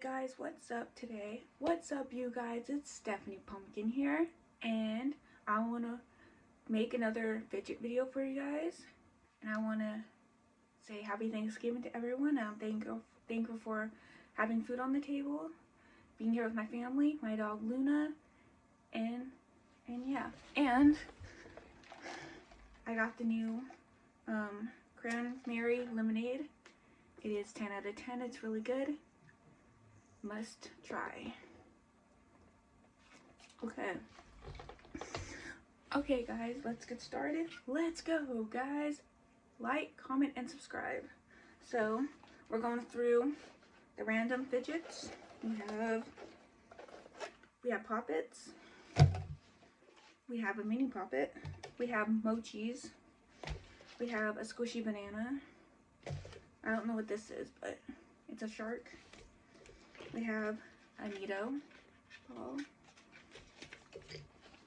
Guys, what's up today? What's up, you guys? It's Stephanie Pumpkin here, and I want to make another fidget video for you guys. And I want to say happy Thanksgiving to everyone. I'm thankful for having food on the table, being here with my family, my dog Luna, and yeah. And I got the new cranberry lemonade. It is 10 out of 10. It's really good. Must try. Okay guys, let's get started. Let's go, guys. Like, comment, and subscribe. So we're going through the random fidgets. We have poppets. We have a mini poppet. We have mochis. We have a squishy banana. I don't know what this is, but it's a shark. We have a Nido ball.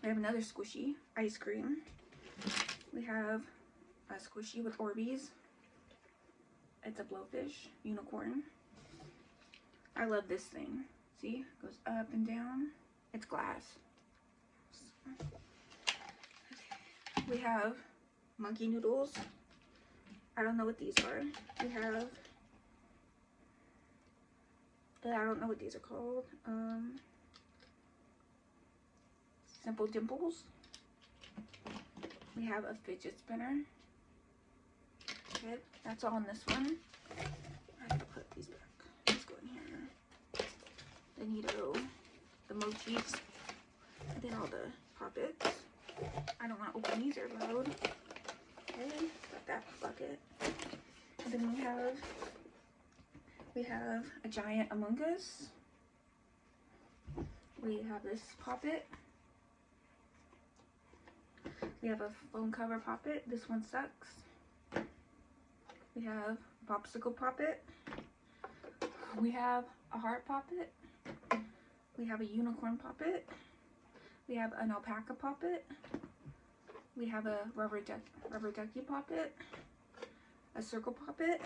We have another squishy ice cream. We have a squishy with Orbeez. It's a blowfish unicorn. I love this thing. See, it goes up and down. It's glass. We have monkey noodles. I don't know what these are. We have, I don't know what these are called. Simple Dimples. We have a fidget spinner. Okay, that's all in this one. I have to put these back. Let's go in here. The Nido, the mochis, and then all the poppets. I don't want to open these, are loud. Okay, got that bucket. And then we have a giant Among Us. We have this poppet. We have a phone cover poppet. This one sucks. We have a popsicle poppet. We have a heart poppet. We have a unicorn poppet. We have an alpaca poppet. We have a rubber ducky poppet. A circle poppet.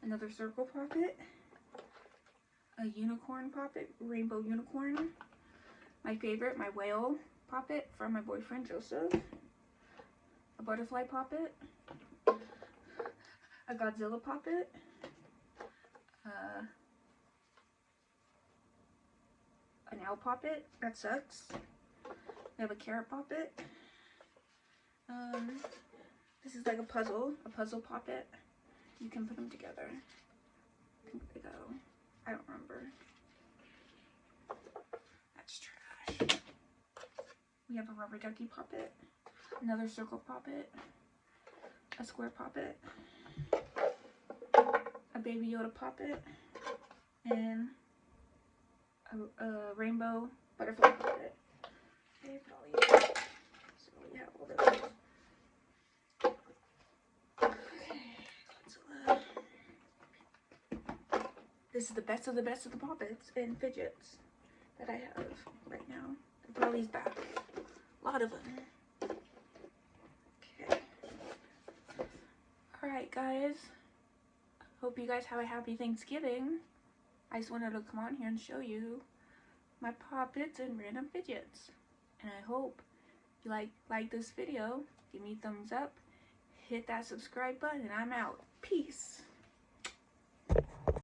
Another circle poppet. A unicorn poppet, rainbow unicorn. My favorite, my whale poppet from my boyfriend Joseph. A butterfly poppet. A Godzilla poppet. An owl poppet. That sucks. We have a carrot poppet. This is like a puzzle poppet. You can put them together. I think they go. I don't remember. That's trash. We have a rubber ducky poppet. Another circle poppet. A square poppet. A baby Yoda poppet. And a rainbow butterfly poppet. Okay, put all these back. So we have all those. This is the best of the poppets and fidgets that I have right now. I put all these back. A lot of them. Okay. Alright, guys. Hope you guys have a happy Thanksgiving. I just wanted to come on here and show you my poppets and random fidgets. And I hope you like this video. Give me a thumbs up. Hit that subscribe button and I'm out. Peace.